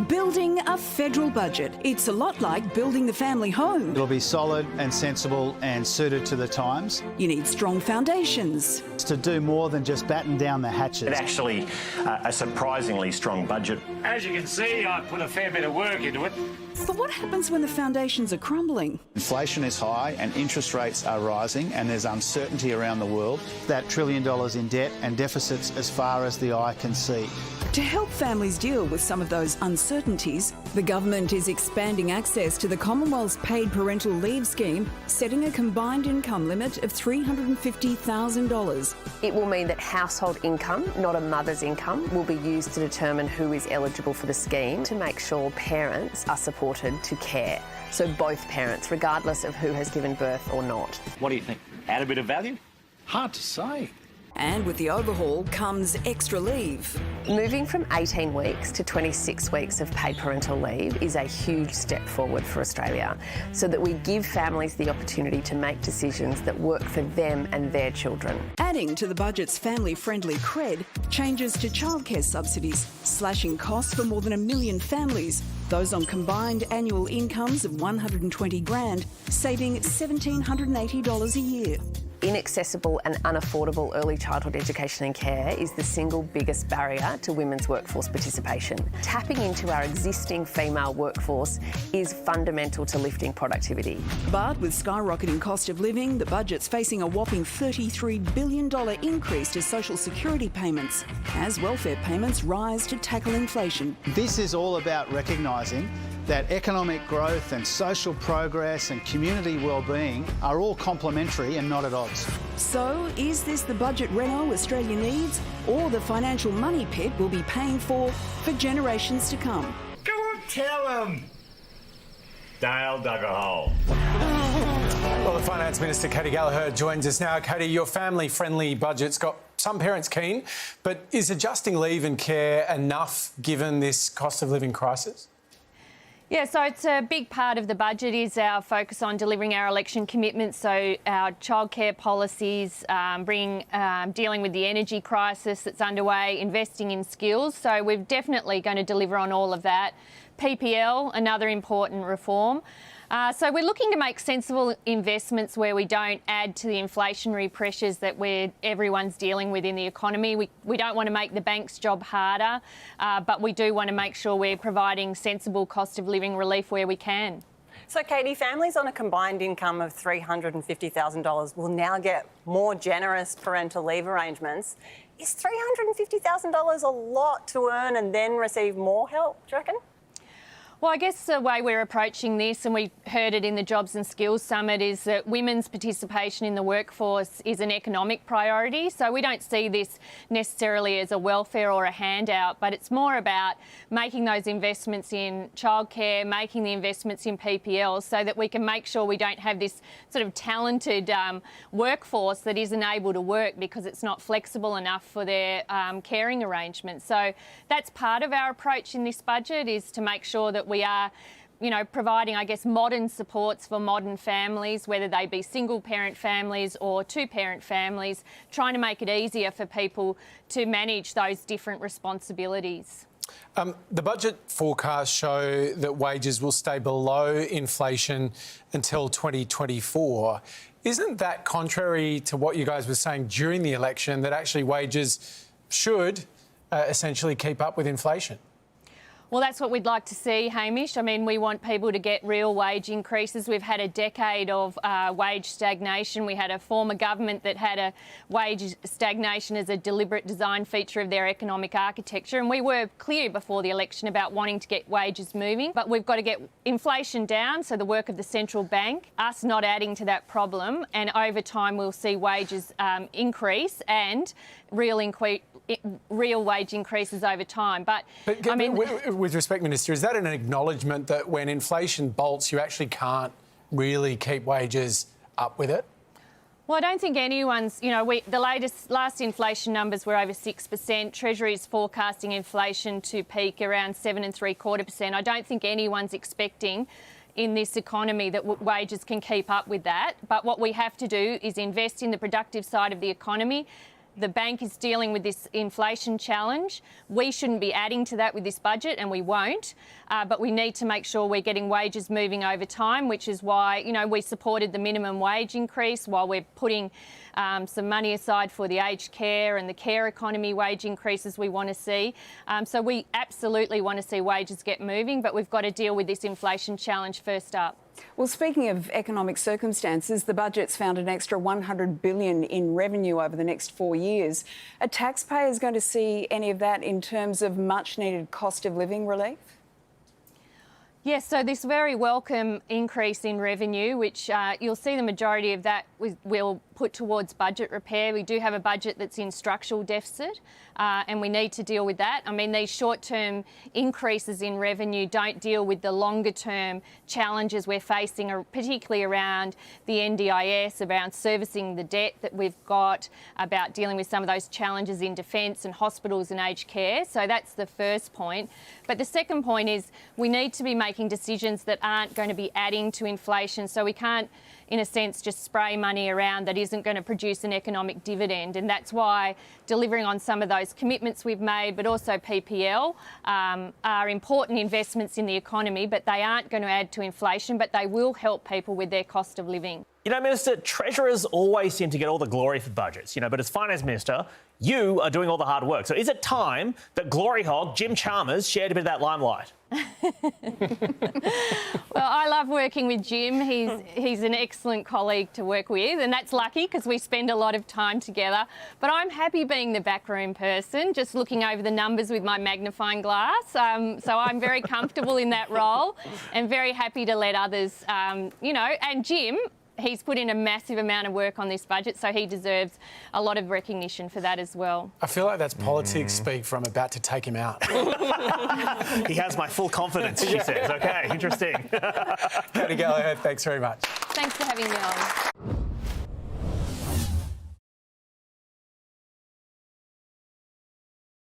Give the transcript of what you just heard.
Building a federal budget. It's a lot like building the family home. It'll be solid and sensible and suited to the times. You need strong foundations. It's to do more than just batten down the hatches. It's actually a surprisingly strong budget. As you can see, I put a fair bit of work into it. But what happens when the foundations are crumbling? Inflation is high and interest rates are rising and there's uncertainty around the world. That $1 trillion in debt and deficits as far as the eye can see. To help families deal with some of those uncertainties, the government is expanding access to the Commonwealth's paid parental leave scheme, setting a combined income limit of $350,000. It will mean that household income, not a mother's income, will be used to determine who is eligible for the scheme to make sure parents are supported to care. So both parents, regardless of who has given birth or not. What do you think? Add a bit of value? Hard to say. And with the overhaul comes extra leave. Moving from 18 weeks to 26 weeks of paid parental leave is a huge step forward for Australia, so that we give families the opportunity to make decisions that work for them and their children. Adding to the budget's family-friendly cred, changes to childcare subsidies, slashing costs for more than 1 million families, those on combined annual incomes of $120,000, saving $1,780 a year. Inaccessible and unaffordable early childhood education and care is the single biggest barrier to women's workforce participation. Tapping into our existing female workforce is fundamental to lifting productivity. But with skyrocketing cost of living, the budget's facing a whopping $33 billion increase to social security payments as welfare payments rise to tackle inflation. This is all about recognising that economic growth and social progress and community well-being are all complementary and not at odds. So, is this the budget reno Australia needs, or the financial money pit we'll be paying for generations to come? Go on, tell them. Dale dug a hole. Well, the Finance Minister, Katie Gallagher, joins us now. Katie, your family-friendly budget's got some parents keen, but is adjusting leave and care enough given this cost of living crisis? Yeah, so it's a big part of the budget is our focus on delivering our election commitments, so our childcare policies, dealing with the energy crisis that's underway, investing in skills. So we're definitely going to deliver on all of that. PPL, another important reform. So we're looking to make sensible investments where we don't add to the inflationary pressures that everyone's dealing with in the economy. We don't want to make the bank's job harder, but we do want to make sure we're providing sensible cost of living relief where we can. So, Katie, families on a combined income of $350,000 will now get more generous parental leave arrangements. Is $350,000 a lot to earn and then receive more help, do you reckon? Well, I guess the way we're approaching this, and we heard it in the Jobs and Skills Summit, is that women's participation in the workforce is an economic priority. So we don't see this necessarily as a welfare or a handout, but it's more about making those investments in childcare, making the investments in PPL so that we can make sure we don't have this sort of talented workforce that isn't able to work because it's not flexible enough for their caring arrangements. So that's part of our approach in this budget, is to make sure that we are, providing, I guess, modern supports for modern families, whether they be single-parent families or two-parent families, trying to make it easier for people to manage those different responsibilities. The budget forecasts show that wages will stay below inflation until 2024. Isn't that contrary to what you guys were saying during the election, that actually wages should essentially keep up with inflation? Well, that's what we'd like to see, Hamish. I mean, we want people to get real wage increases. We've had a decade of wage stagnation. We had a former government that had a wage stagnation as a deliberate design feature of their economic architecture. And we were clear before the election about wanting to get wages moving. But we've got to get inflation down, so the work of the central bank, us not adding to that problem. And over time, we'll see wages increase and real wage increases over time. But I mean, with respect, Minister, is that an acknowledgement that when inflation bolts, you actually can't really keep wages up with it? Well, I don't think anyone's, the last inflation numbers were over 6%. Treasury is forecasting inflation to peak around 7.75%. I don't think anyone's expecting in this economy that wages can keep up with that. But what we have to do is invest in the productive side of the economy, The bank is dealing with this inflation challenge. We shouldn't be adding to that with this budget, and we won't. But we need to make sure we're getting wages moving over time, which is why, you know, we supported the minimum wage increase while we're putting some money aside for the aged care and the care economy wage increases we want to see. So we absolutely want to see wages get moving, but we've got to deal with this inflation challenge first up. Well, speaking of economic circumstances, the budget's found an extra $100 billion in revenue over the next 4 years. Are taxpayers going to see any of that in terms of much-needed cost of living relief? Yes, so this very welcome increase in revenue, which you'll see the majority of that we'll put towards budget repair. We do have a budget that's in structural deficit and we need to deal with that. I mean, these short-term increases in revenue don't deal with the longer-term challenges we're facing, particularly around the NDIS, around servicing the debt that we've got, about dealing with some of those challenges in defence and hospitals and aged care. So that's the first point. But the second point is we need to be making decisions that aren't going to be adding to inflation. So we can't, in a sense, just spray money around that isn't going to produce an economic dividend. And that's why delivering on some of those commitments we've made, but also PPL, are important investments in the economy, but they aren't going to add to inflation, but they will help people with their cost of living. You know, Minister, treasurers always seem to get all the glory for budgets, you know, but as Finance Minister, you are doing all the hard work. So is it time that glory hog Jim Chalmers shared a bit of that limelight? Well, I love working with Jim. He's an excellent colleague to work with, and that's lucky because we spend a lot of time together. But I'm happy being the backroom person, just looking over the numbers with my magnifying glass. So I'm very comfortable in that role and very happy to let others, you know, and Jim, he's put in a massive amount of work on this budget, so he deserves a lot of recognition for that as well. I feel like that's politics speak from about to take him out. He has my full confidence, she says. OK, interesting. Katie Gallagher, thanks very much. Thanks for having me on.